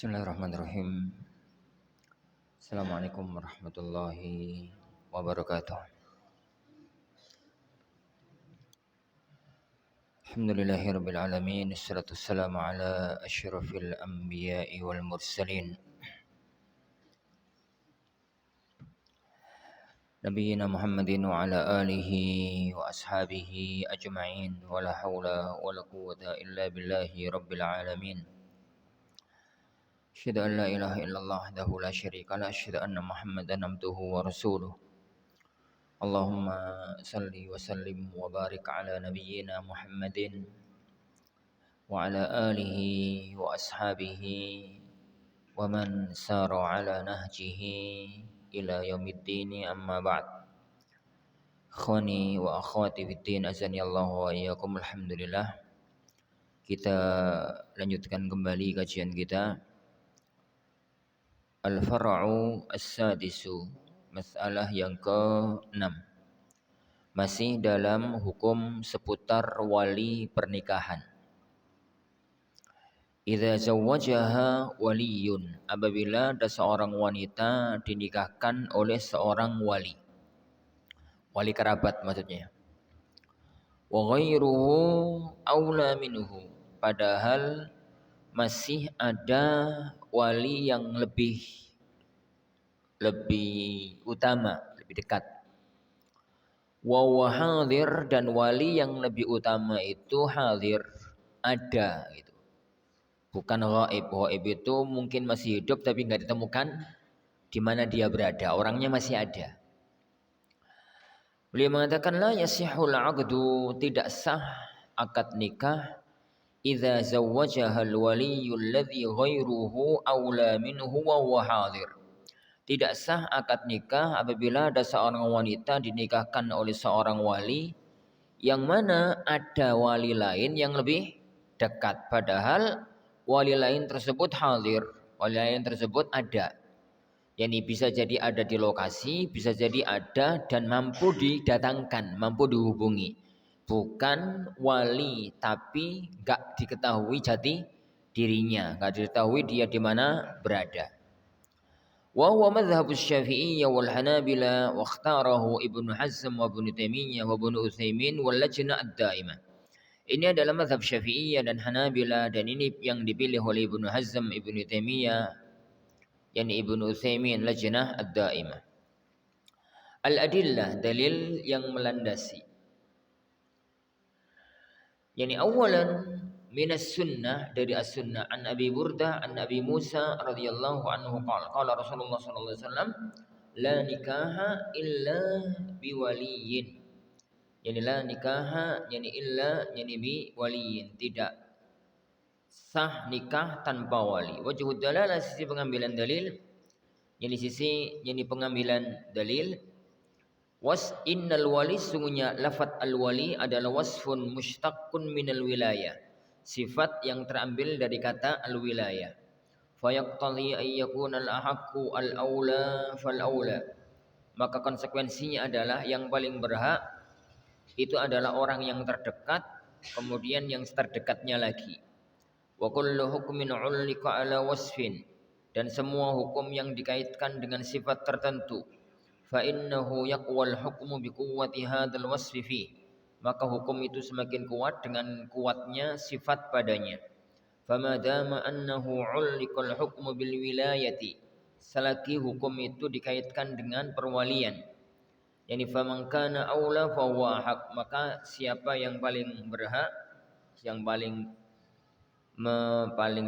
Bismillahirrahmanirrahim. Assalamualaikum warahmatullahi wabarakatuh. Alhamdulillahirabbil alamin. Wassalatu wassalamu ala asyrafil anbiya'i wal mursalin. Nabiyyina Muhammadin wa ala alihi wa ashabihi ajma'in. Wa la hawla wa la quwwata illa billahi rabbil alamin. Asyhadu an la ilaha illallah wahdahu la syarika lah, asyhadu anna Muhammadan abduhu wa rasuluh. Allahumma salli wa sallim wa barik ala nabiyyina Muhammadin wa ala alihi wa ashabihi wa man sara ala nahjihi ila yaumiddin, amma ba'd. Ikhwani wa akhwati fiddin, azani Allah wa iyyakum. Alhamdulillah, kita lanjutkan kembali kajian kita Al-Fara'u As-Sadisu, masalah yang ke-6, masih dalam hukum seputar wali pernikahan. Idza zawwajaha waliyun, apabila ada seorang wanita dinikahkan oleh seorang wali kerabat maksudnya. Wa ghairuhu aula minhu, padahal masih ada wali yang lebih utama, lebih dekat. Wa hadir, dan wali yang lebih utama itu hadir, ada gitu. Bukan ghaib. Ghaib itu mungkin masih hidup tapi enggak ditemukan di mana dia berada, orangnya masih ada. Beliau mengatakan la yasihul 'aqdu, tidak sah akad nikah idza zawwajaha al-waliyyu alladhi ghairuhu aula minhu wa huwa hadir. Tidak sah akad nikah apabila ada seorang wanita dinikahkan oleh seorang wali yang mana ada wali lain yang lebih dekat, padahal wali lain tersebut hadir, wali lain tersebut ada. Yani bisa jadi ada di lokasi, bisa jadi ada dan mampu didatangkan, mampu dihubungi. Bukan wali tapi enggak diketahui jati dirinya, enggak diketahui dia di mana berada. Wa huwa madhhabus Syafi'iyyah wal Hanabila wa ikhtarahu Ibnu Hazm wa Ibnu Taimiyah wa Ibnu Utsaimin wal Lajnah ad-Daimah. Ini adalah mazhab Syafi'iyah dan Hanabila, dan ini yang dipilih oleh Ibnu Hazm, Ibnu Taimiyah, yakni Ibnu Utsaimin, Lajnah ad-Daimah. Al-adillah, dalil yang melandasi. Yani awalan minas sunnah, dari as-sunnah, an Abi Burdah an Abi Musa radhiyallahu anhu qala Rasulullah sallallahu alaihi wasallam la nikaha illa biwaliyin. Yani la nikaha yani illa yani biwaliyin, tidak sah nikah tanpa wali. Wajhud dalalah, sisi pengambilan dalil, yani sisi yani pengambilan dalil. Was innal wali, sungguhnya lafaz al-wali adalah wasfun mushtaqun minal wilayah, sifat yang terambil dari kata al-wilayah. Fayaqtali ay yakuna al-ahaqqu al-aula fal-aula, maka konsekuensinya adalah yang paling berhak itu adalah orang yang terdekat, kemudian yang terdekatnya lagi. Wa kullu hukmin 'ullika 'ala wasfin, dan semua hukum yang dikaitkan dengan sifat tertentu, fa innahu yaqwal hukmu bi quwwati hadzal wasfi fi, maka hukum itu semakin kuat dengan kuatnya sifat padanya. Fama dama annahu 'ullikal hukmu bil wilayati, selagi hukum itu dikaitkan dengan perwalian, yani faman kana aula fa huwa haq, maka siapa yang paling berhak, yang paling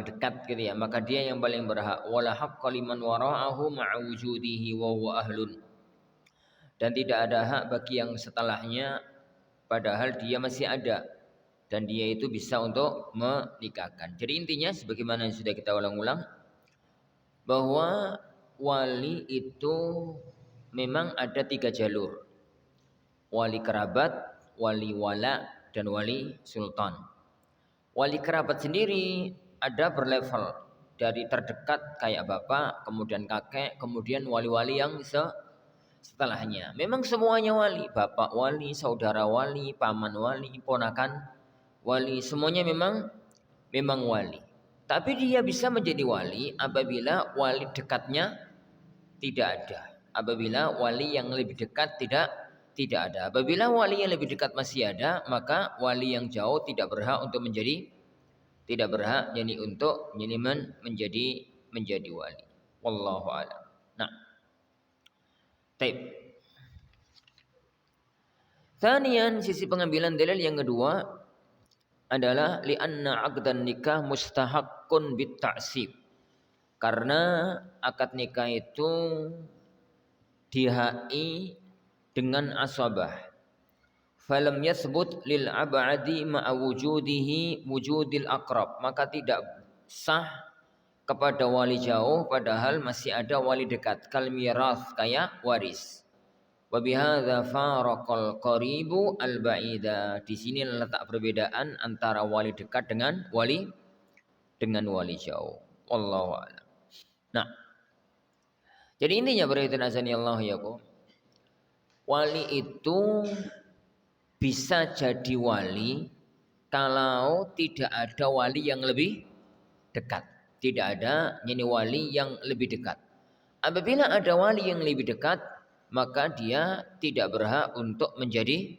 dekat gitu ya, maka dia yang paling berhak. Wala haqqa liman wara'ahu ma'a wujudihi wa huwa ahlun, dan tidak ada hak bagi yang setelahnya padahal dia masih ada dan dia itu bisa untuk menikahkan. Jadi intinya sebagaimana yang sudah kita ulang-ulang, bahwa wali itu memang ada 3 jalur: wali kerabat, wali wala, dan wali sultan. Wali kerabat sendiri ada berlevel, dari terdekat kayak bapak, kemudian kakek, kemudian wali-wali yang setelahnya. Memang semuanya wali, bapak wali, saudara wali, paman wali, ponakan wali, semuanya memang wali. Tapi dia bisa menjadi wali apabila wali dekatnya tidak ada. Apabila wali yang lebih dekat tidak ada. Apabila wali yang lebih dekat masih ada, maka wali yang jauh tidak berhak untuk menjadi menjadi wali. Wallahu a'lam. Nah, taib. Thaniyan, sisi pengambilan dalil yang kedua adalah li'anna 'aqdan nikah mustahaqqun bit ta'sib. Karena akad nikah itu dihai dengan asabah. Falam yathbut lil ab'adi ma'a wujudihi wujudil aqrab. Maka tidak sah kepada wali jauh padahal masih ada wali dekat. Kal mirath, kayak waris. Wa bihadza faraqal qaribu al ba'ida. Di sini letak perbedaan antara wali dekat dengan wali jauh. Wallahu a'lam. Nah, jadi intinya berarti azani Allah ya kok. Wali itu bisa jadi wali kalau tidak ada wali yang lebih dekat. Tidak ada wali yang lebih dekat. Apabila ada wali yang lebih dekat, maka dia tidak berhak untuk menjadi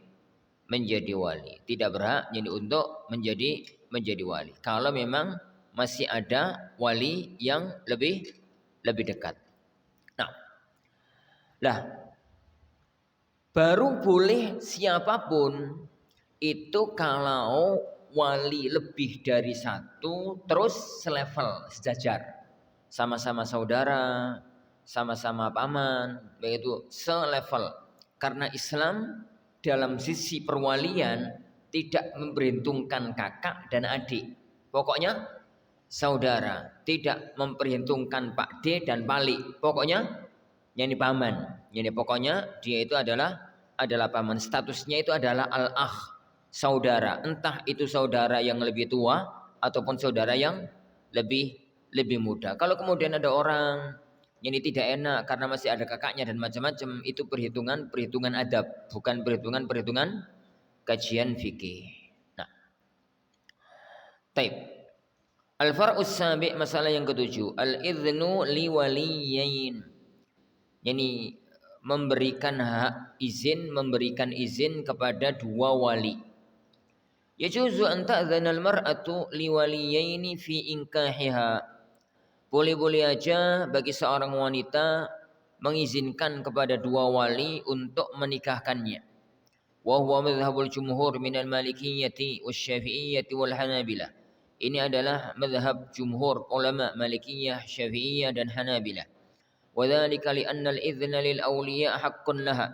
wali. Tidak berhak untuk menjadi wali. Kalau memang masih ada wali yang lebih dekat. Nah, baru boleh siapapun itu kalau wali lebih dari satu terus selevel, sejajar, sama-sama saudara, sama-sama paman, begitu selevel. Karena Islam dalam sisi perwalian tidak memperhitungkan kakak dan adik, pokoknya saudara, tidak memperhitungkan Pak D dan Pali, pokoknya paman. Pokoknya dia itu adalah paman. Statusnya itu adalah al-akh, saudara. Entah itu saudara yang lebih tua ataupun saudara yang lebih muda. Kalau kemudian ada orang yang tidak enak karena masih ada kakaknya dan macam-macam, itu perhitungan adab, bukan perhitungan kajian fikih. Nah, taib. Al-far'us sabi', masalah yang ketujuh, al-idhnu li waliyain. Memberikan izin kepada dua wali. Yajuzu an ta'dhana al-mar'atu li waliyaini fi inkahiha. Boleh-boleh aja bagi seorang wanita mengizinkan kepada dua wali untuk menikahkannya. Wa huwa madhhabul jumhur minal malikiyyati wasyafi'iyyati wal hanabilah. Ini adalah madhab jumhur ulama Malikiyah, Syafi'iyah dan Hanabilah. Wadzalika li'anna al-idzna lil awliya haqqun laha.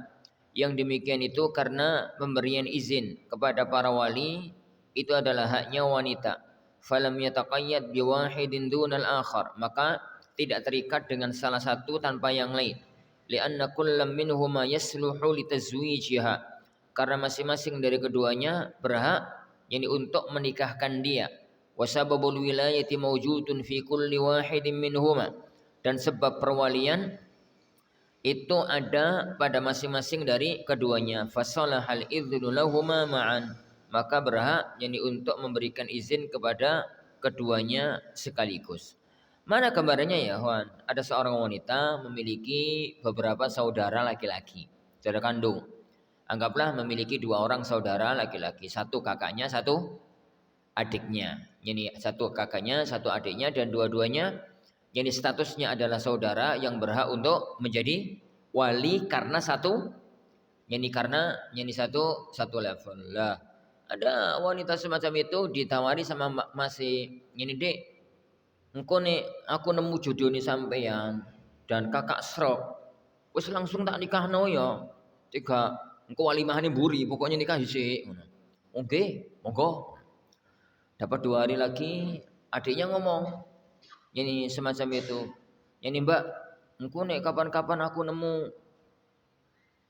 Yang demikian itu karena pemberian izin kepada para wali itu adalah haknya wanita. Falam yataqayyad biwahidin dunal akhar. Maka tidak terikat dengan salah satu tanpa yang lain. Li'anna kullam minhuma yasluhu litazwijiha. Karena masing-masing dari keduanya berhak untuk menikahkan dia. Wasababul wilayati mawjudun fi kulli wahidin minhuma. Dan sebab perwalian itu ada pada masing-masing dari keduanya. Fasalahal idznu lahuma ma'an. Maka berhak untuk memberikan izin kepada keduanya sekaligus. Mana gambarannya ya, Juan? Ada seorang wanita memiliki beberapa saudara laki-laki, saudara kandung. Anggaplah memiliki dua orang saudara laki-laki, satu kakaknya, satu adiknya. Satu kakaknya, satu adiknya, dan dua-duanya statusnya adalah saudara yang berhak untuk menjadi wali karena satu level lah. Ada wanita semacam itu ditawari sama masih dek, engko nih aku nemu jodoh nih sampean dan kakak srok, wis langsung tak nikahno ya. Tiga engko walimahane mburi, pokoknya nikah dhisik. Oke, monggo. Dapat 2 hari lagi adiknya ngomong semacam itu. Mbak, engko nek kapan-kapan aku nemu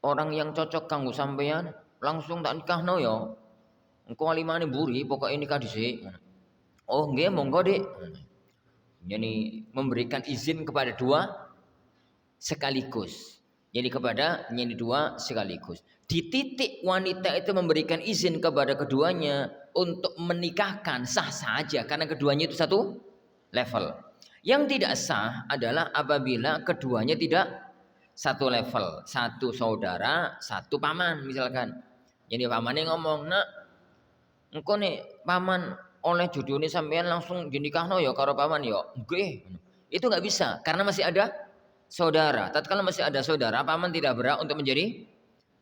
orang yang cocok kanggo sampean, langsung tak nikahno ya. Engko walimane mburi, pokoke nikah dhisik. Oh, nggih, monggo, Dik. Memberikan izin kepada dua sekaligus. Kepada dua sekaligus. Di titik wanita itu memberikan izin kepada keduanya untuk menikahkan, sah saja karena keduanya itu satu level. Yang tidak sah adalah apabila keduanya tidak satu level, satu saudara, satu paman misalkan. Jadi pamannya ngomong, "Nak, engko nih paman oleh judulnya sampean langsung dinikahno ya karo paman ya." Nggih. Itu nggak bisa karena masih ada saudara. Tatkala masih ada saudara, paman tidak berhak untuk menjadi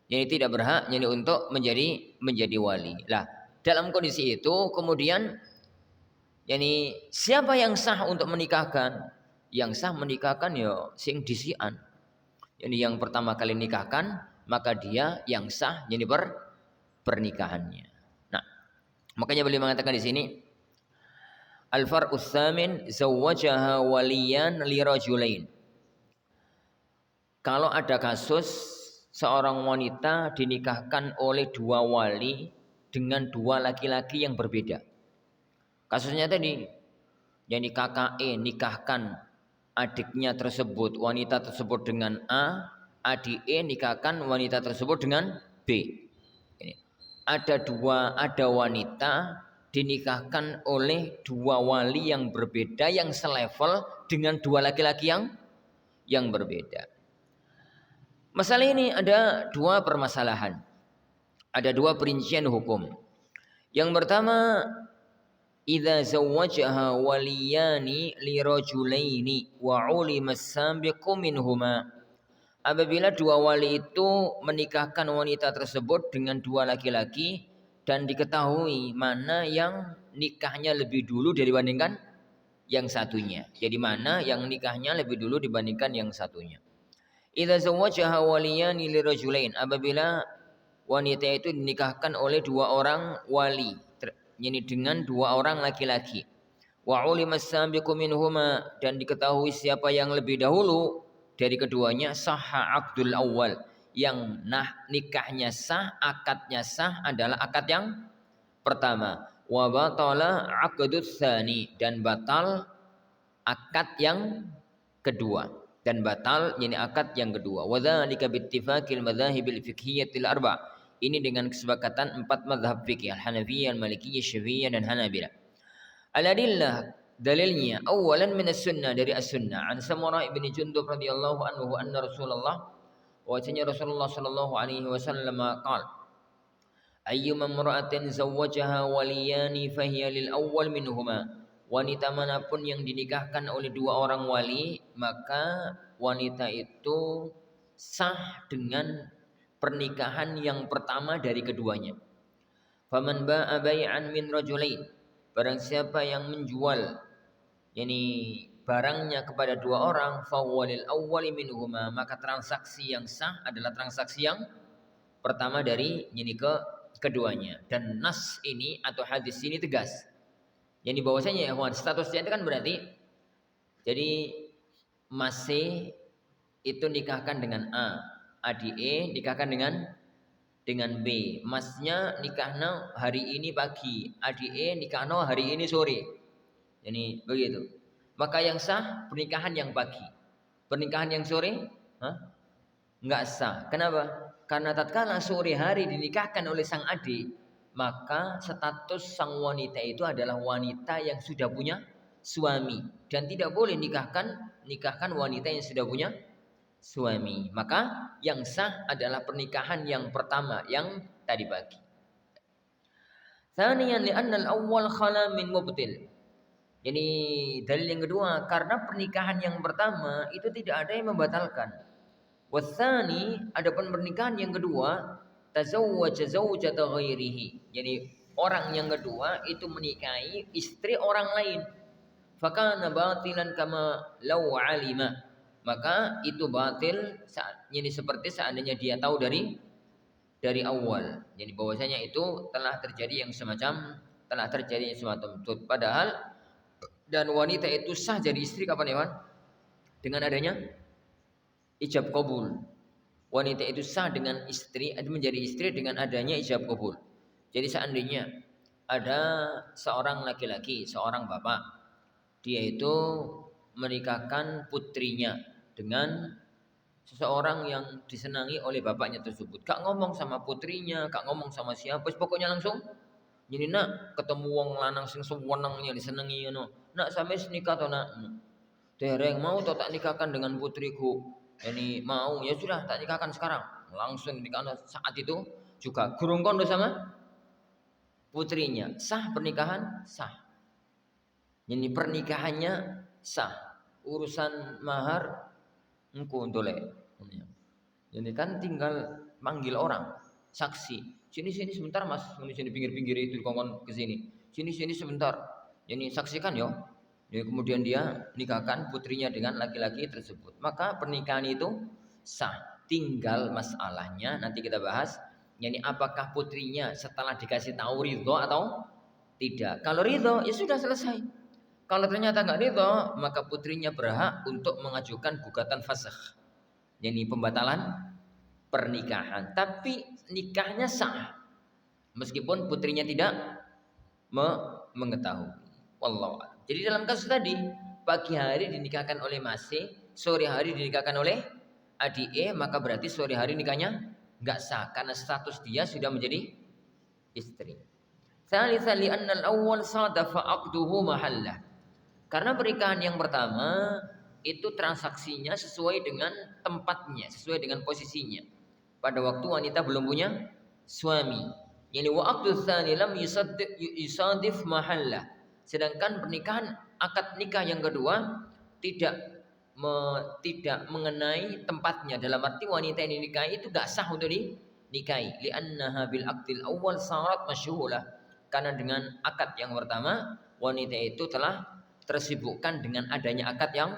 tidak berhak untuk menjadi wali. Lah, dalam kondisi itu kemudian siapa yang sah untuk menikahkan? Yang sah menikahkan ya sing disian. Yang pertama kali nikahkan, maka dia yang sah pernikahannya. Nah, makanya beliau mengatakan di sini al-far'us tsamin zawwajaha waliyan li rajulain. Kalau ada kasus seorang wanita dinikahkan oleh dua wali dengan dua laki-laki yang berbeda. Kasusnya tadi, kakak E nikahkan adiknya tersebut, wanita tersebut dengan A, adik E nikahkan wanita tersebut dengan B. Ada wanita dinikahkan oleh dua wali yang berbeda yang selevel dengan dua laki-laki yang berbeda. Masalah ini ada dua permasalahan. Ada dua perincian hukum. Yang pertama, idza zawwajaha waliyani li rajulaini wa ulima as-sabiqu minhuma. Apabila dua wali itu menikahkan wanita tersebut dengan dua laki-laki dan diketahui mana yang nikahnya lebih dulu dibandingkan yang satunya. Jadi mana yang nikahnya lebih dulu dibandingkan yang satunya. Idza zawwajaha waliyani li rajulain, apabila wanita itu dinikahkan oleh dua orang wali, dengan dua orang laki-laki. Wa ulima as-sabiqu minhuma, dan diketahui siapa yang lebih dahulu dari keduanya, sahha aqdul awal, yang nikahnya sah, akadnya sah adalah akad yang pertama. Wa batala aqdus tsani, dan batal akad yang kedua. Dan batal akad yang kedua. Wa dzalika bittifaqil madzahibil fiqhiyatil arba'. Ini dengan kesepakatan empat mazhab fikih, Al-Hanafiyah, Al-Malikiyah, Syafi'iyah dan Hanabilah. Al-adillah, dalilnya awalan min as-sunnah, dari as-sunnah. An Samurah ibn Jundub radhiyallahu anhu anna Rasulullah, wajahnya Rasulullah sallallahu alaihi wasallam qala, ayyuma imra'atin zawwajaha waliyani fahiya lil awwal minhuma. Wanita manapun yang dinikahkan oleh dua orang wali, maka wanita itu sah dengan pernikahan yang pertama dari keduanya. Faman ba'a bai'an min rajulain, barang siapa yang menjual barangnya kepada dua orang, fawwalil awwali minhuma, maka transaksi yang sah adalah transaksi yang pertama dari keduanya. Dan nas ini atau hadis ini tegas. Bahwasanya statusnya itu kan berarti masih itu nikahkan dengan A, adik E nikahkan dengan B. Masnya nikahna hari ini pagi, adik E nikahna hari ini sore. Begitu. Maka yang sah pernikahan yang pagi. Pernikahan yang sore enggak sah. Kenapa? Karena tatkala sore hari dinikahkan oleh sang adik, maka status sang wanita itu adalah wanita yang sudah punya suami, dan tidak boleh nikahkan wanita yang sudah punya suami. Maka yang sah adalah pernikahan yang pertama yang tadi pagi. Tsaniyan li'anna al-awwal khala min mubtil. Dalil yang kedua, karena pernikahan yang pertama itu tidak ada yang membatalkan. Watsani, adapun pernikahan yang kedua, tazawwaja zawjata ghairihi. Orang yang kedua itu menikahi istri orang lain. Fakana batilan kama law alima. Maka itu batil seperti seandainya dia tahu dari awal. Bahwasanya itu telah terjadi yang semacam itu. Padahal dan wanita itu sah jadi istri kapan ya, Wan? Dengan adanya ijab qabul. Wanita itu sah dengan menjadi istri dengan adanya ijab qabul. Jadi seandainya ada seorang laki-laki, seorang bapak, dia itu menikahkan putrinya dengan seseorang yang disenangi oleh bapaknya tersebut. Kak ngomong sama putrinya, kak ngomong sama siapa, pokoknya langsung nak ketemu wong lanang sing sewenang yang disenangi nak sampai nikah to nak. Dereng mau to tak nikahkan dengan putriku. Ini mau, ya sudah tak nikahkan sekarang. Langsung nikah saat itu juga gurung kondo sama putrinya. Sah pernikahan? Sah. Ini pernikahannya sah. Urusan mahar engko ndolek. Jadi kan tinggal manggil orang, saksi. Sini sebentar Mas, sini pinggir-pinggir itu dikongkon ke sini. Sini sebentar. Jadi saksikan yo. Jadi kemudian dia nikahkan putrinya dengan laki-laki tersebut. Maka pernikahan itu sah. Tinggal masalahnya nanti kita bahas. Yani apakah putrinya setelah dikasih tahu ridho atau tidak. Kalau ridho ya sudah selesai. Kalau ternyata nggak ridho, maka putrinya berhak untuk mengajukan gugatan fasakh. Yani pembatalan pernikahan. Tapi nikahnya sah. Meskipun putrinya tidak mengetahui. Wallahu a'lam. Jadi dalam kasus tadi, pagi hari dinikahkan oleh Mas C, sore hari dinikahkan oleh adik E, maka berarti sore hari nikahnya enggak sah karena status dia sudah menjadi istri. Tsalitsan li anna al-awwal sadafa 'aqduhu mahallah. Karena pernikahan yang pertama itu transaksinya sesuai dengan tempatnya, sesuai dengan posisinya. Pada waktu wanita belum punya suami. Yani wa 'aqdu tsani lam yusadif mahallah. Sedangkan pernikahan akad nikah yang kedua tidak mengenai tempatnya, dalam arti wanita yang dinikahi itu gak sah untuk dinikahi. Li'annaha bil aqdil awal sarat masyhulah. Karena dengan akad yang pertama wanita itu telah tersibukkan dengan adanya akad yang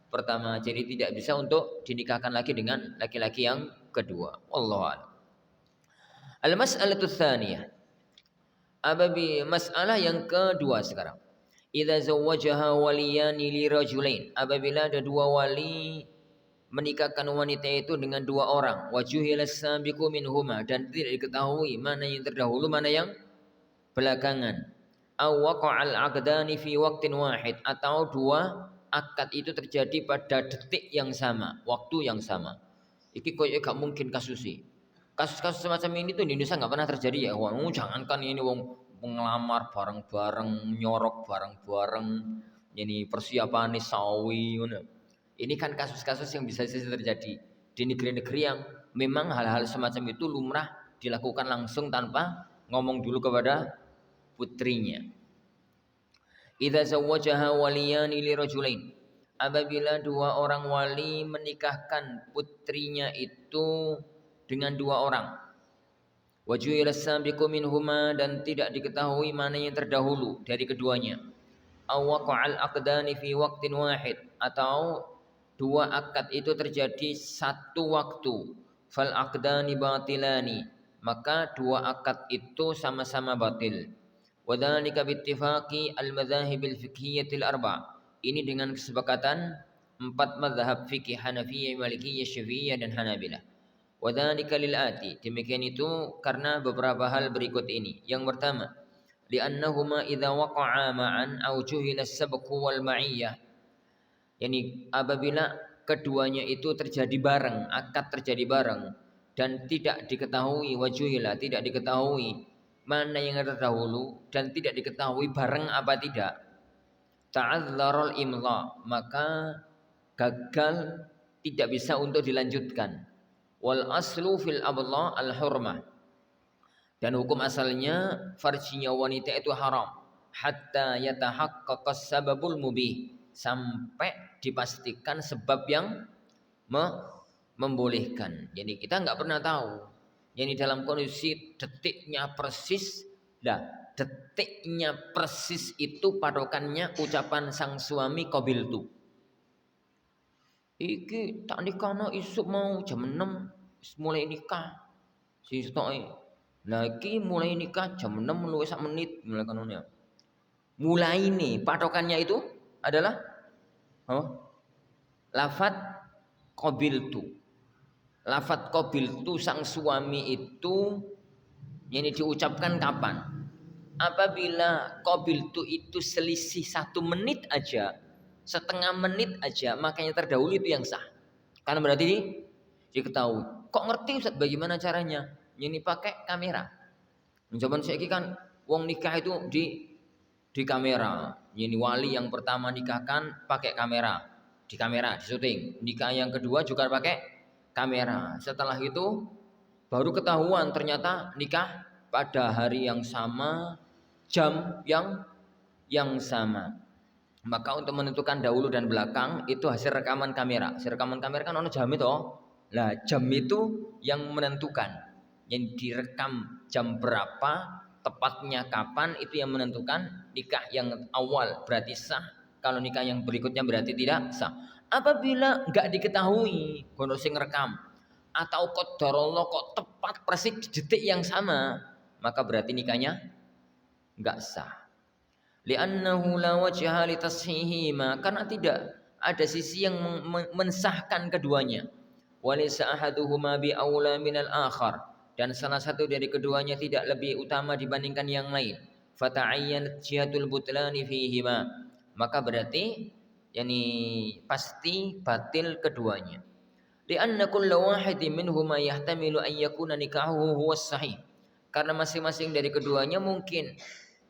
pertama, jadi tidak bisa untuk dinikahkan lagi dengan laki-laki yang kedua. Wallahu a'lam. Al-mas'alatu tsaniyah. Masalah yang kedua sekarang. Idza zawwajaha waliyani li rajulain. Apabila ada dua wali menikahkan wanita itu dengan dua orang, wajuhil sabiqu minhuma, dan tidak diketahui mana yang terdahulu mana yang belakangan. Aw waqa'al 'aqdani fi waqtin wahid, atau dua akad itu terjadi pada detik yang sama, waktu yang sama. Iki koyo gak mungkin kasusnya. Kasus-kasus semacam ini tuh di Indonesia nggak pernah terjadi ya. Wong jangankan ini wong ngelamar bareng-bareng, nyorok bareng-bareng, ini persiapan sawi. Ini kan kasus-kasus yang bisa terjadi di negeri-negeri yang memang hal-hal semacam itu lumrah dilakukan langsung tanpa ngomong dulu kepada putrinya. Idza zawwajaha waliyani li rajulain. Apabila dua orang wali menikahkan putrinya itu dengan dua orang. Wajuhil sabiqu minhuma, dan tidak diketahui mana yang terdahulu dari keduanya. Aw waqa'al aqdani fi waqtin wahid, atau dua akad itu terjadi satu waktu. Fal aqdani batilani, maka dua akad itu sama-sama batil. Wa dzalika bi ittifaqi al-madzahibil fiqhiyatil arba'. Ini dengan kesepakatan empat mazhab fikih Hanafiyah, Malikiyah, Syafi'iyah dan Hanabilah. Wadzalika lil ati, demikian itu karena beberapa hal berikut ini. Yang pertama, li'annahuma idza waqa'a ma'an aw juhila as-sabqu wal ma'iyyah. Yani apabila keduanya itu terjadi bareng, akad terjadi bareng dan tidak diketahui wajuhila, tidak diketahui mana yang terdahulu dan tidak diketahui bareng apa tidak, ta'adzzaral imla, maka gagal, tidak bisa untuk dilanjutkan. Wal aslu fil abla al hurmah, dan hukum asalnya farjinya wanita itu haram hatta yatahaqqaqas sababul mubih, sampai dipastikan sebab yang membolehkan. Jadi kita nggak pernah tahu. Jadi dalam kondisi detiknya persis, detiknya persis itu patokannya ucapan sang suami qabiltu. Iki tak nikahno isuk mau jam 6 mulai nikah. Si stoke. Lah iki mulai nikah jam 6 luwih sak menit mulai kanone. Mulai ini patokannya itu adalah lafaz qabiltu. Lafaz qabiltu sang suami itu yang diucapkan kapan? Apabila qabiltu itu selisih 1 menit aja, setengah menit aja, makanya terdahulu itu yang sah. Karena berarti diketahui. Kok ngerti Ustaz bagaimana caranya? Ini pakai kamera. Zaman saiki kan wong nikah itu di kamera. Ini wali yang pertama nikahkan pakai kamera, di syuting. Nikah yang kedua juga pakai kamera. Setelah itu baru ketahuan ternyata nikah pada hari yang sama, jam yang sama. Maka untuk menentukan dahulu dan belakang itu hasil rekaman kamera. Hasil rekaman kamera kan ono jam itu. Lah jam itu yang menentukan. Yang direkam jam berapa, tepatnya kapan, itu yang menentukan nikah yang awal berarti sah. Kalau nikah yang berikutnya berarti tidak sah. Apabila enggak diketahui kono sing rekam atau qadarullah kok tepat persis detik yang sama, maka berarti nikahnya enggak sah. Li'annahu la wajha li tashihima, karena tidak ada sisi yang mensahkan keduanya. Walaysa ahaduhuma bi aula minal akhar, dan salah satu dari keduanya tidak lebih utama dibandingkan yang lain. Fata'ayyanat jihatul butlani fihima, maka berarti yani pasti batil keduanya. Li'anna kulla wahidin minhuma yahtamilu an yakuna nikahuhu huwas sahih, karena masing-masing dari keduanya mungkin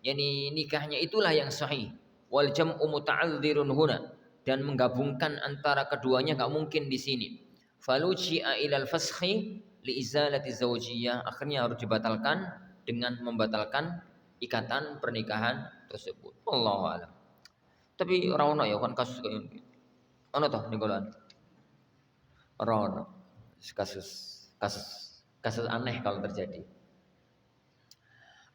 yani nikahnya itulah yang sahih. Wal jam'u muta'adzirun huna, dan menggabungkan antara keduanya enggak mungkin di sini. Faluji'a ilal faskhi li izalati zawjiyah, akhirnya harus dibatalkan dengan membatalkan ikatan pernikahan tersebut. Wallahu a'lam. Tapi ora ono ya kan kasus kayak gitu. Ono toh nigolan. Ora ono. Kasus aneh kalau terjadi.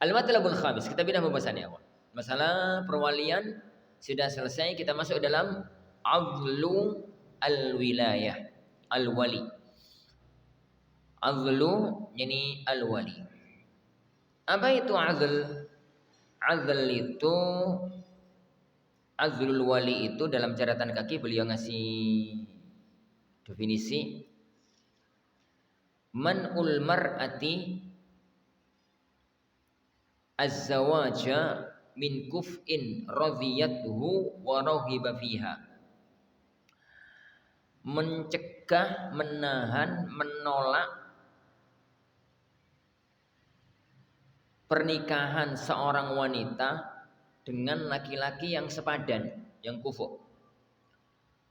Al-matlabul khamis, kita pindah pembahasannya. Masalah perwalian sudah selesai, kita masuk dalam adlu al-wilayah, al-wali. Adlu yani al-wali. Apa itu adl? Adl itu, adlul wali itu dalam catatan kaki beliau ngasih definisi man'ul mar'ati az-zawaja min kuf'in radhiyatuhu wa rahiba fiha. Mencegah, menahan, menolak pernikahan seorang wanita dengan laki-laki yang sepadan, yang kufu'.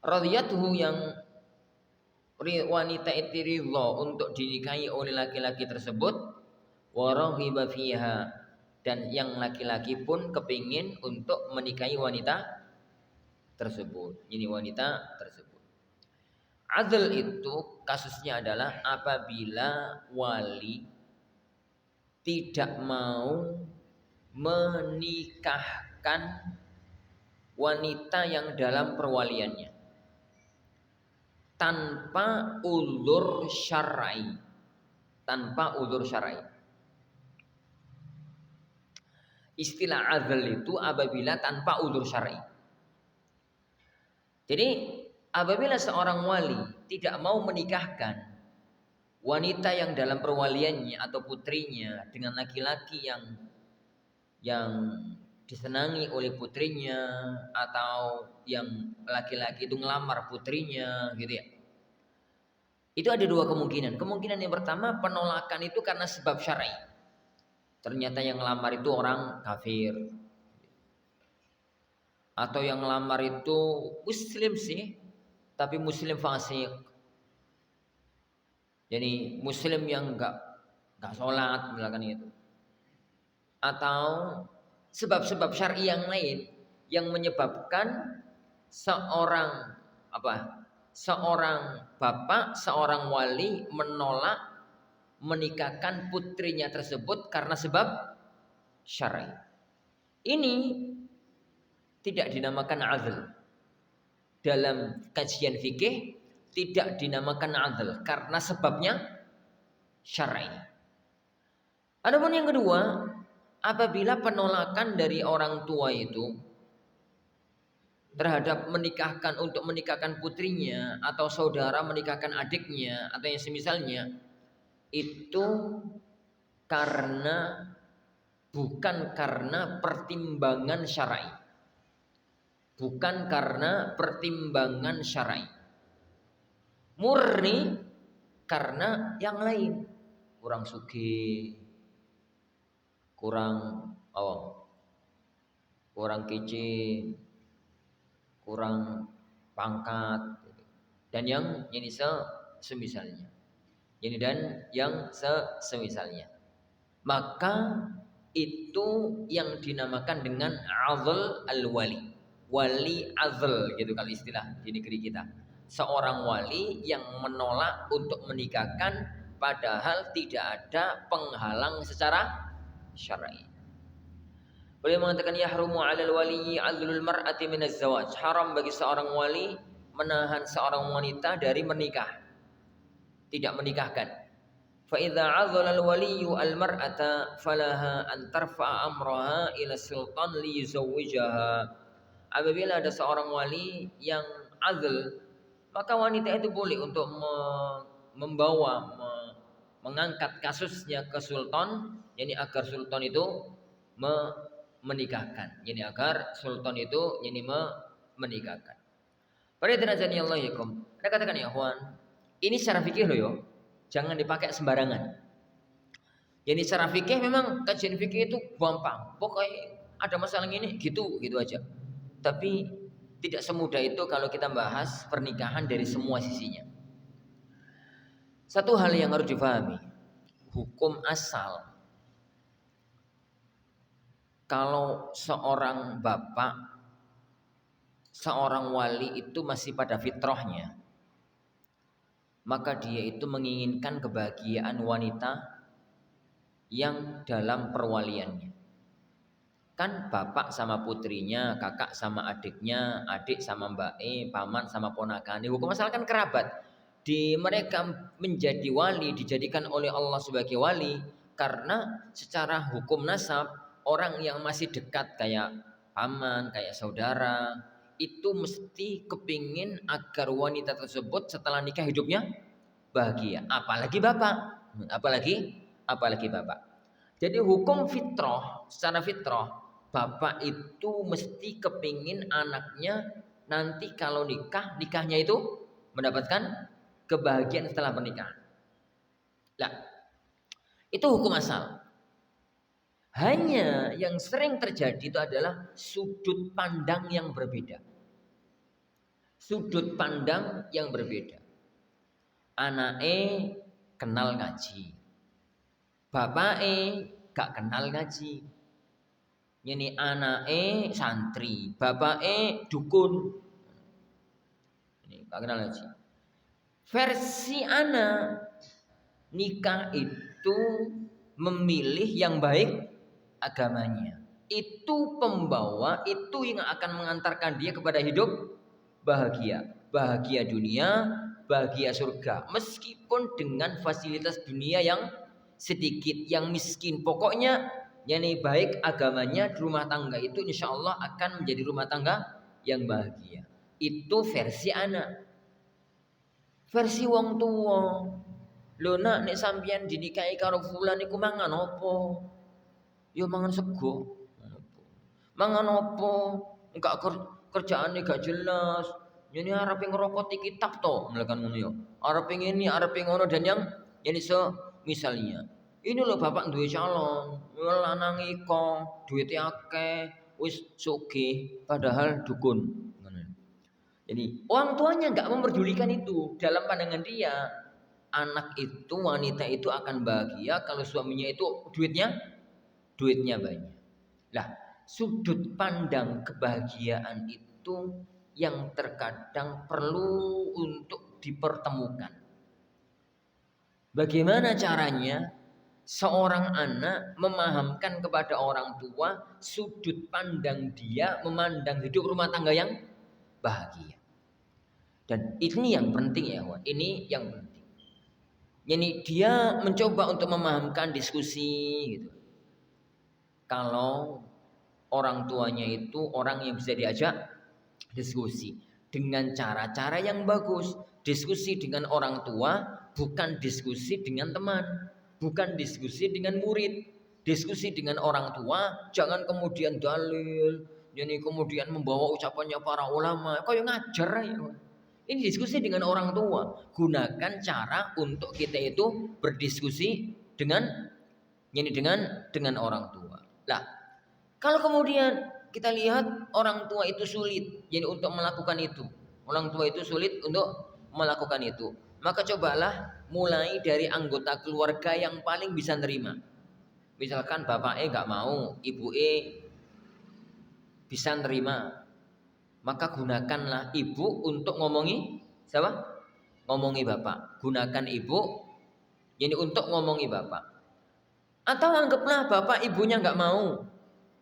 Radhiyatuhu, yang wanita itu ridha untuk dinikahi oleh laki-laki tersebut, wa rahiba fiha, dan yang laki-laki pun kepingin untuk menikahi wanita tersebut. Ini wanita tersebut. Adl itu kasusnya adalah apabila wali tidak mau menikahkan wanita yang dalam perwaliannya tanpa uzur syar'i. Tanpa uzur syar'i. Istilah adl itu apabila tanpa uzur syar'i. Jadi apabila seorang wali tidak mau menikahkan wanita yang dalam perwaliannya atau putrinya dengan laki-laki yang disenangi oleh putrinya, atau yang laki-laki itu ngelamar putrinya gitu ya. Itu ada dua kemungkinan. Kemungkinan yang pertama, penolakan itu karena sebab syar'i. Ternyata yang ngelamar itu orang kafir, atau yang ngelamar itu muslim sih, tapi muslim fasik. Jadi muslim yang enggak sholat misalkan itu. Atau sebab-sebab syar'i yang lain yang menyebabkan seorang bapak, seorang wali menolak menikahkan putrinya tersebut karena sebab syar'i. Ini tidak dinamakan adl. Dalam kajian fikih tidak dinamakan adl karena sebabnya syar'i. Adapun yang kedua, apabila penolakan dari orang tua itu terhadap untuk menikahkan putrinya, atau saudara menikahkan adiknya, atau yang semisalnya, itu bukan karena pertimbangan syar'i. Bukan karena pertimbangan syar'i. Murni karena yang lain. Kurang sugih, kurang kurang kece, kurang pangkat, dan yang ini semisalnya. Ini dan yang semisalnya. Maka itu yang dinamakan dengan azl al-wali. Wali azl gitu kalau istilah di negeri kita. Seorang wali yang menolak untuk menikahkan padahal tidak ada penghalang secara syar'i. Beliau mengatakan yahrumu 'alal wali 'adlul mar'ati minaz zawaj. Haram bagi seorang wali menahan seorang wanita dari menikah. Tidak menikahkan. Fa idza 'adhala al-waliyyu al-mar'ata falaha an tarfa'a amraha ila sultan li yuzawwijaha. Apabila ada seorang wali yang azl, maka wanita itu boleh untuk mengangkat kasusnya ke sultan, yakni agar sultan itu menikahkan. Yani agar sultan itu menikahkan. Pada derajatnya Allah yakum. Anda katakan ya ikhwan, ini secara fikih loh yo. Jangan dipakai sembarangan. Yani secara fikih memang kajian fikih itu gampang. Pokoknya ada masalah ini gitu aja. Tapi tidak semudah itu kalau kita bahas pernikahan dari semua sisinya. Satu hal yang harus difahami, hukum asal kalau seorang bapak, seorang wali itu masih pada fitrahnya, maka dia itu menginginkan kebahagiaan wanita yang dalam perwaliannya. Kan bapak sama putrinya, kakak sama adiknya, adik sama mbak paman sama ponakannya. Hukum asal kan kerabat. Di mereka menjadi wali, dijadikan oleh Allah sebagai wali karena secara hukum nasab orang yang masih dekat kayak paman, kayak saudara, itu mesti kepingin agar wanita tersebut setelah nikah hidupnya bahagia. Apalagi bapak, apalagi bapak. Jadi hukum fitrah, secara fitrah, bapak itu mesti kepingin anaknya nanti kalau nikahnya itu mendapatkan kebahagiaan setelah pernikahan. Nah, itu hukum asal. Hanya yang sering terjadi itu adalah sudut pandang yang berbeda. Sudut pandang yang berbeda. Anake kenal ngaji, bapake gak kenal ngaji. Yani anake santri, bapake dukun. Ini gak kenal ngaji. Versi anak nikah itu memilih yang baik agamanya. Itu pembawa, itu yang akan mengantarkan dia kepada hidup bahagia. Bahagia dunia, bahagia surga. Meskipun dengan fasilitas dunia yang sedikit, yang miskin. Pokoknya yakni baik agamanya, rumah tangga itu insya Allah akan menjadi rumah tangga yang bahagia. Itu versi anak. Versi wong tua, lho nak nek sampeyan dinikahi karo fulan iku mangan apa? Ya mangan sego. Mangan apa? Enggak kerjaane gak jelas. Ini arep ngerokok kitab to, melakukan ngono ya. Arep ngene, arep ngono dan yang yani misalnya. Ini loh bapak duwe calon, lanang iko, duwite akeh, wis sugih padahal dukun. Jadi orang tuanya nggak memperdulikan itu. Dalam pandangan dia, anak itu, wanita itu akan bahagia kalau suaminya itu duitnya banyak. Lah, sudut pandang kebahagiaan itu yang terkadang perlu untuk dipertemukan. Bagaimana caranya seorang anak memahamkan kepada orang tua sudut pandang dia memandang hidup rumah tangga yang bahagia. Dan ini yang penting ya, ini yang penting. Jadi dia mencoba untuk memahamkan diskusi gitu. Kalau orang tuanya itu orang yang bisa diajak diskusi dengan cara-cara yang bagus. Diskusi dengan orang tua bukan diskusi dengan teman, bukan diskusi dengan murid. Diskusi dengan orang tua jangan kemudian dalil, jadi kemudian membawa ucapannya para ulama, kayak ngajar ya. Ini diskusi dengan orang tua. Gunakan cara untuk kita itu berdiskusi dengan orang tua. Lah, kalau kemudian kita lihat orang tua itu sulit jadi untuk melakukan itu. Orang tua itu sulit untuk melakukan itu. Maka cobalah mulai dari anggota keluarga yang paling bisa nerima. Misalkan bapak nggak mau, ibu bisa nerima, maka gunakanlah ibu untuk ngomongi siapa? Ngomongi bapak. Gunakan ibu jadi untuk ngomongi bapak. Atau anggaplah bapak ibunya nggak mau,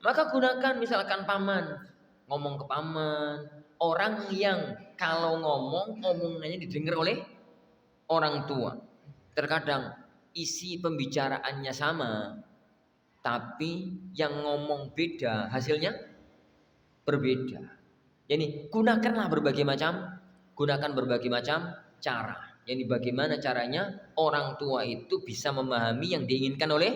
maka gunakan misalkan paman, ngomong ke paman. Orang yang kalau ngomong omongannya didengar oleh orang tua. Terkadang isi pembicaraannya sama, tapi yang ngomong beda, hasilnya berbeda. Jadi gunakan berbagai macam cara. Jadi bagaimana caranya orang tua itu bisa memahami yang diinginkan oleh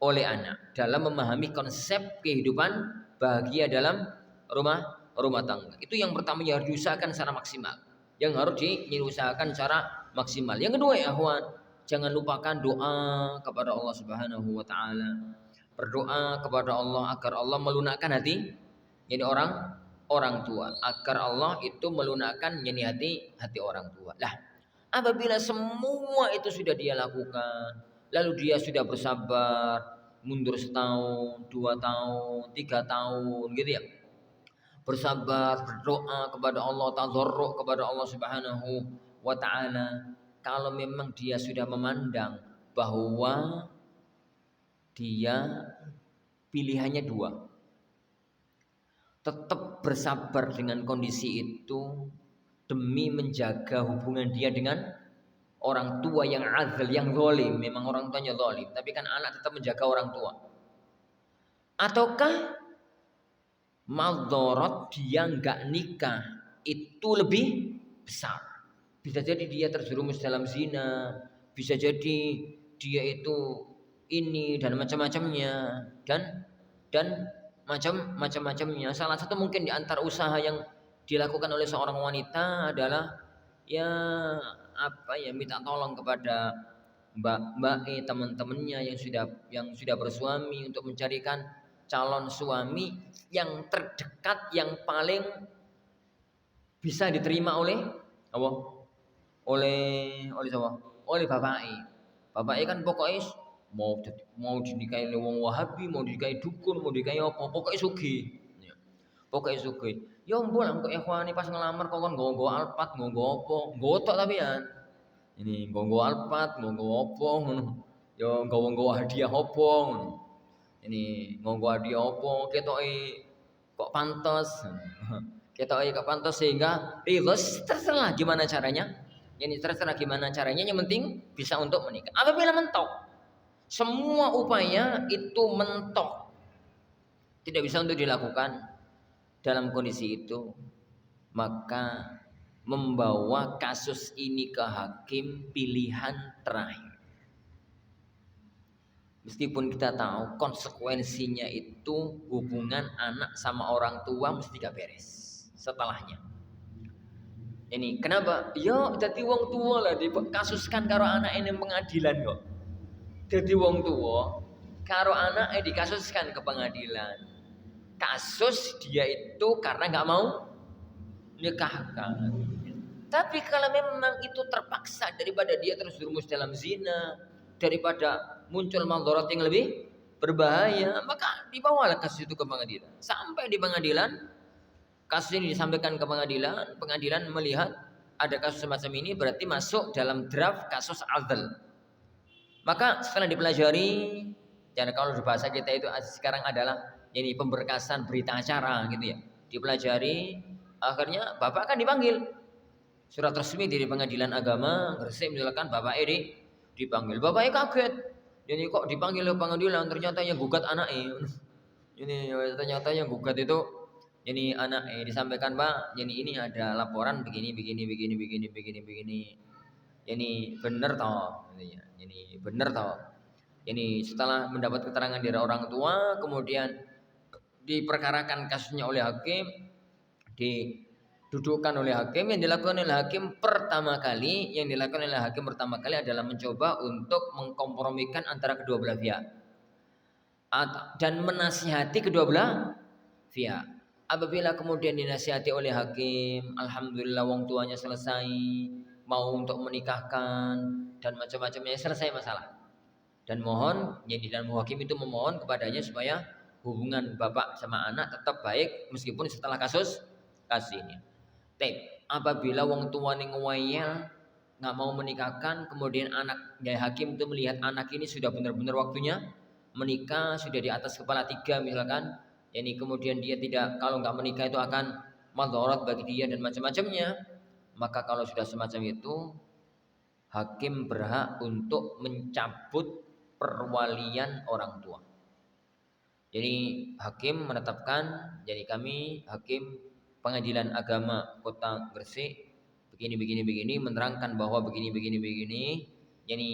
anak dalam memahami konsep kehidupan bahagia dalam rumah tangga. Itu yang pertama yang harus diusahakan secara maksimal. Yang harus diusahakan secara maksimal. Yang kedua ya akhwan, jangan lupakan doa kepada Allah Subhanahu wa taala. Berdoa kepada Allah agar Allah melunakkan hati jadi orang tua, agar Allah itu melunakkan jadi hati orang tua. Lah, apabila semua itu sudah dia lakukan, lalu dia sudah bersabar, mundur setahun, 2 tahun, 3 tahun gitu ya. Bersabar, berdoa kepada Allah, tadzarru kepada Allah Subhanahu wa taala. Kalau memang dia sudah memandang bahwa dia pilihannya 2. Tetap bersabar dengan kondisi itu demi menjaga hubungan dia dengan orang tua yang azal, yang zalim. Memang orang tuanya zalim, tapi kan anak tetap menjaga orang tua. Ataukah madharat dia enggak nikah itu lebih besar. Bisa jadi dia terjerumus dalam zina, bisa jadi dia itu ini dan macam-macamnya dan macam-macamnya. Salah satu mungkin di antara usaha yang dilakukan oleh seorang wanita adalah minta tolong kepada mbak teman-temannya yang sudah bersuami untuk mencarikan calon suami yang terdekat, yang paling bisa diterima oleh bapaknya kan pokoknya mau dinikahi wong Wahabi, mau dinikahi dukun, mau dinikahi apa, pokoknya sugih. Ya ampun, kok ikhwani pas ngelamar kok nggo alpat, nggo apa, nggotok tapi ya. Ini nggo alpat, nggo apa ngono. Ya nggo hadiah apa ngono. Ini nggo hadiah apa ketoke kok pantes. Ketoke kok pantes sehingga terserah gimana caranya. Terserah gimana caranya, yang penting bisa untuk menikah. Apabila mentok, semua upaya itu mentok, tidak bisa untuk dilakukan dalam kondisi itu, maka membawa kasus ini ke hakim pilihan terakhir. Meskipun kita tahu konsekuensinya itu hubungan anak sama orang tua mesti gak beres setelahnya. Ini kenapa? Ya jadi wong tua lah dikasuskan karo anak ini pengadilan kok. Jadi wong tua karo anak dikasuskan ke pengadilan. Kasus dia itu karena nggak mau nikahkan. Tapi kalau memang itu terpaksa daripada dia terjerumus dalam zina, daripada muncul madharat yang lebih berbahaya, maka dibawalah kasus itu ke pengadilan. Sampai di pengadilan kasus ini disampaikan ke pengadilan, pengadilan melihat ada kasus semacam ini berarti masuk dalam draft kasus azal. Maka setelah dipelajari, dan kalau di bahasa kita itu sekarang adalah ini pemberkasan berita acara gitu ya. Dipelajari, akhirnya bapak kan dipanggil. Surat resmi dari pengadilan agama Gresik misalkan bapak dipanggil. Bapaknya kaget. Jadi kok dipanggil ke pengadilan, ternyata yang gugat anaknya. Ini ternyata yang gugat itu ini anak disampaikan, Pak, jadi ini ada laporan begini. Ini benar toh, ini benar toh. Ini setelah mendapat keterangan dari orang tua, kemudian diperkarakan kasusnya oleh hakim, didudukkan oleh hakim. Yang dilakukan oleh hakim pertama kali adalah mencoba untuk mengkompromikan antara kedua belah pihak dan menasihati kedua belah fiha. Apabila kemudian dinasihati oleh hakim, alhamdulillah wong tuanya selesai mau untuk menikahkan dan macam-macamnya, selesai masalah. Dan mohon, jadi dan hakim itu memohon kepadanya supaya hubungan bapak sama anak tetap baik meskipun setelah kasus ini. Apabila wong tua ning ngeyel nggak mau menikahkan, kemudian anak dari hakim itu melihat anak ini sudah benar-benar waktunya menikah, sudah di atas kepala 3 misalkan, yani kemudian dia tidak, kalau nggak menikah itu akan madharat bagi dia dan macam-macamnya, maka kalau sudah semacam itu hakim berhak untuk mencabut perwalian orang tua. Jadi hakim menetapkan, jadi kami hakim pengadilan agama Kota Gresik begini menerangkan bahwa begini. Jadi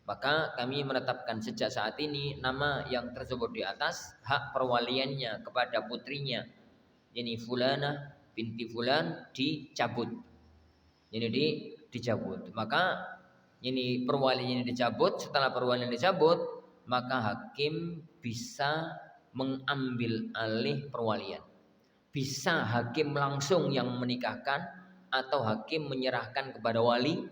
maka kami menetapkan sejak saat ini nama yang tersebut di atas hak perwaliannya kepada putrinya, jadi Fulanah binti Fulan dicabut. Jadi dicabut. Maka ini perwaliannya dicabut. Setelah perwalian dicabut, maka hakim bisa mengambil alih perwalian. Bisa hakim langsung yang menikahkan atau hakim menyerahkan kepada wali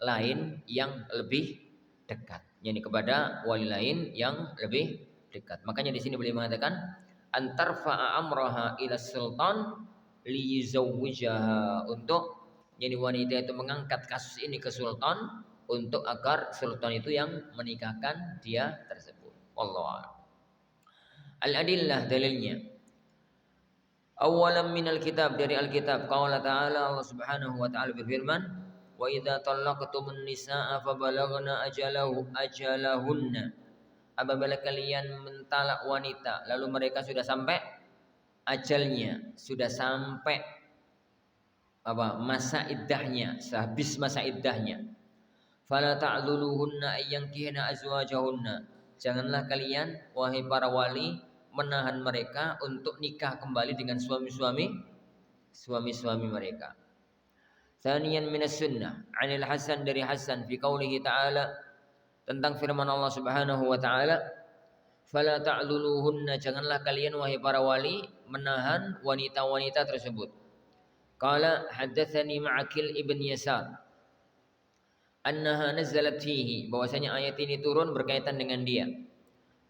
lain yang lebih dekat. Yani kepada wali lain yang lebih dekat. Makanya di sini beliau mengatakan antarfa'a amraha ila sultan liyuzawwijaha, untuk jadi wanita itu mengangkat kasus ini ke sultan untuk agar sultan itu yang menikahkan dia tersebut. Wallahu a'lam. Al-adillah, dalilnya. Awalan minal kitab, dari Alkitab. Qala ta'ala, Allah Subhanahu wa ta'ala berfirman, wa idza talaqtumun nisaa fabalaghna ajalahunna. Apabila kalian mentalak wanita lalu mereka sudah sampai ajalnya, sudah sampai masa iddahnya, habis masa iddahnya. Fala ta'dhuluhunna ayyankihna azwajahunna. Janganlah kalian wahai para wali menahan mereka untuk nikah kembali dengan suami-suami mereka. Tsaniyan minas sunnah 'anil Hasan, dari Hasan fi qaulihi ta'ala, tentang firman Allah Subhanahu wa ta'ala, fala ta'dhuluhunna, janganlah kalian wahai para wali menahan wanita-wanita tersebut. Qala haddatsani Ma'qil ibn Yasar annaha nazalat fihi, bahwasanya ayat ini turun berkaitan dengan dia.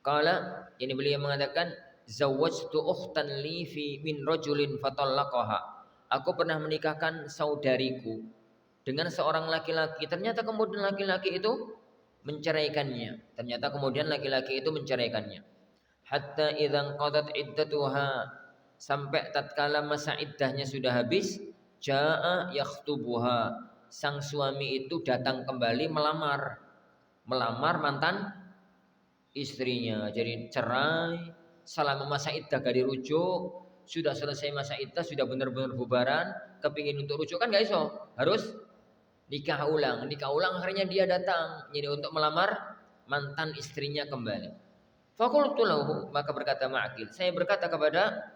Qala, ini beliau mengatakan zawwajtu ukhtan li fi min rajulin fatallaqaha. Aku pernah menikahkan saudariku dengan seorang laki-laki, ternyata kemudian laki-laki itu menceraikannya. Hatta idzan qadat iddatuha, sampai tatkala masa iddahnya sudah habis, jaa yakhtubuha, sang suami itu datang kembali melamar mantan istrinya. Jadi cerai, selama masa iddah gak dirujuk, sudah selesai masa iddah, sudah benar-benar bubaran, kepingin untuk rujuk kan gak iso, harus nikah ulang. Akhirnya dia datang jadi untuk melamar mantan istrinya kembali. Faqultu lahu, maka berkata Ma'qil, saya berkata kepada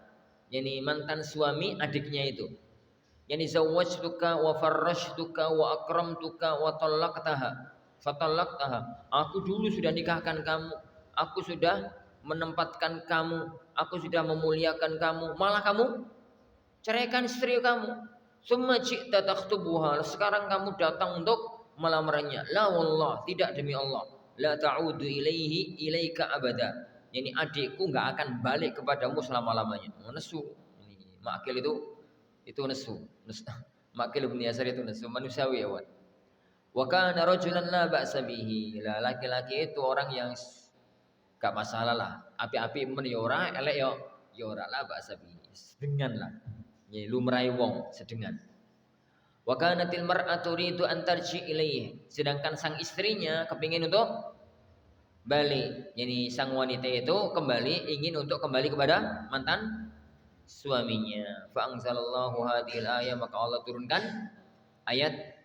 yani mantan suami adiknya itu, yani zawwajtuka wa farrashtuka wa akramtuka wa fatallaqtaha. Aku dulu sudah nikahkan kamu, aku sudah menempatkan kamu, aku sudah memuliakan kamu, malah kamu ceraikan istri kamu. Summa ji'ta takhtubuha, sekarang kamu datang untuk melamarnya. La wallah, tidak demi Allah, la ta'udu ilaika abada. Yani adikku enggak akan balik kepadamu selama-lamanya. Nesu. Ini Ma'qil itu nesu. Ma'qil bin Yasar itu nesu, manusiawi ya. Wa kana rajulan la ba'sa bihi. Laki-laki itu orang yang gak masalah lah. Api-api men ya ora, elek ya ora, la ba'sa bihi. Sedengan lah. Ya lumrahe wong sedengan. Wa kanatil mar'atu turidu an tarji ilaihi. Sedangkan sang istrinya kepingin untuk balik. Jadi sang wanita itu ingin untuk kembali kepada mantan suaminya. Fa anzalallahu hadhil ayat, maka Allah turunkan ayat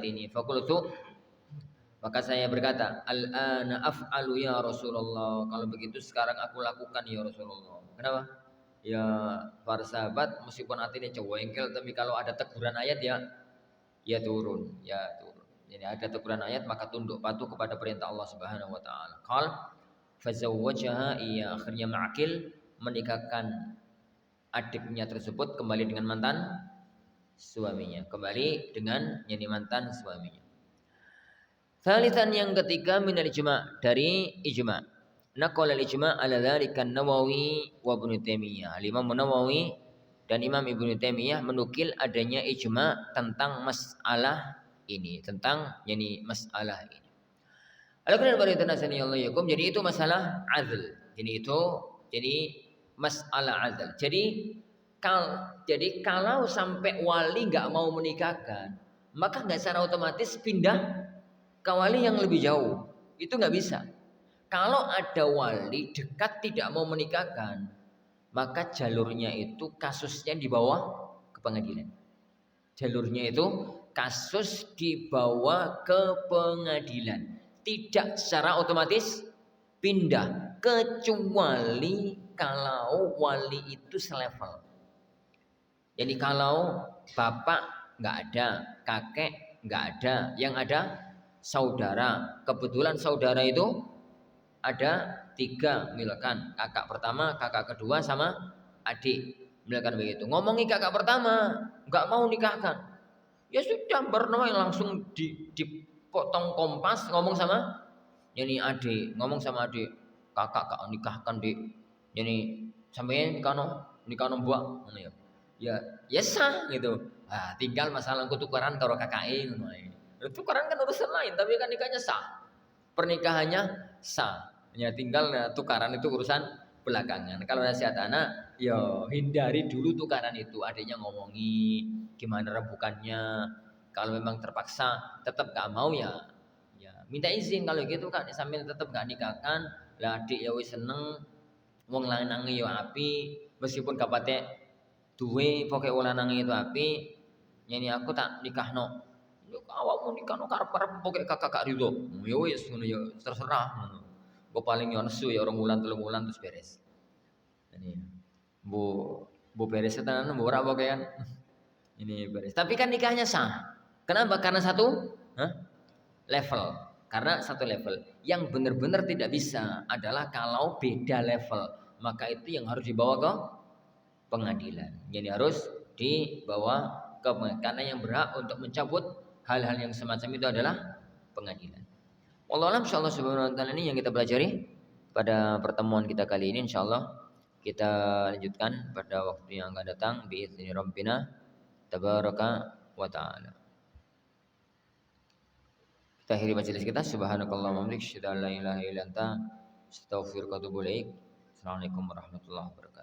ini. Faqultu, maka saya berkata, al-ana af'alu ya Rasulullah, kalau begitu sekarang aku lakukan ya Rasulullah. Kenapa? Ya para sahabat meskipun artinya cewengkel, tapi kalau ada teguran ayat ya turun. Jadi ada teguran ayat maka tunduk patuh kepada perintah Allah Subhanahu wa taala. Qal fazawwajaha, iya, akhirnya Ma'qil menikahkan adiknya tersebut kembali dengan mantan suaminya, kembali dengan mantan suaminya. Thalithan yang ketiga minal ijma, dari ijma. Naqala al-ijma ala dzalika an-Nawawi wa Ibnu Taimiyah. Imam Nawawi dan Imam Ibnu Taimiyah menukil adanya ijma tentang masalah ini, tentang masalah ini. Jadi itu masalah azl. Jadi masalah azl. Jadi kalau sampai wali nggak mau menikahkan, maka nggak secara otomatis pindah ke wali yang lebih jauh. Itu nggak bisa. Kalau ada wali dekat tidak mau menikahkan, maka jalurnya itu kasusnya dibawa ke pengadilan. Jalurnya itu kasus dibawa ke pengadilan. Tidak secara otomatis pindah, kecuali kalau wali itu selevel. Jadi kalau bapak nggak ada, kakek nggak ada, yang ada saudara. Kebetulan saudara itu ada 3, misalkan kakak pertama, kakak kedua, sama adik, misalkan begitu. Ngomongi kakak pertama nggak mau nikahkan, ya sudah bernama langsung dipotong kompas, ngomong sama adik, kakak nikahkan dik, sampai nikah buat ya sah gitu. Tinggal masalah tukaran karo kakak tukaran kan urusan lain, tapi kan nikahnya sah, pernikahannya sah. Ya tinggal tukaran itu urusan belakangan. Kalau nasihat anak, ya hindari dulu tukaran itu. Adiknya ngomongi gimana rebukannya. Kalau memang terpaksa tetap gak mau ya minta izin. Kalau gitu kan sambil tetap gak nikahkan. Lah adik ya wis seneng, wong lanange ya api, meskipun gak patek duwe pokoke wong lanange itu api. Aku tak nikahno. Awakmu nikahno karep-karep pokoke kakak gak rido. Ya wis ngono ya terserah ngono. Gue paling nesu ya 2 bulan 3 bulan terus beres. Ini bu beres tenan bu ora kan. Ini beres. Tapi kan nikahnya sah. Kenapa? Karena satu level. Karena satu level. Yang benar-benar tidak bisa adalah kalau beda level. Maka itu yang harus dibawa ke pengadilan. Jadi harus dibawa ke pengadilan. Karena yang berhak untuk mencabut hal-hal yang semacam itu adalah pengadilan. Wallahu a'lam. Insyaallah subhanahu wa ta'ala ini yang kita pelajari pada pertemuan kita kali ini. Insyaallah kita lanjutkan pada waktu yang akan datang biizni rabbina tabaraka wa ta'ala. Kita akhiri majelis kita. Subhanakallahumma wa bihamdika asyhadu an la ilaha illa anta astaghfiruka wa atubu ilaik. Assalamualaikum warahmatullahi wabarakatuh.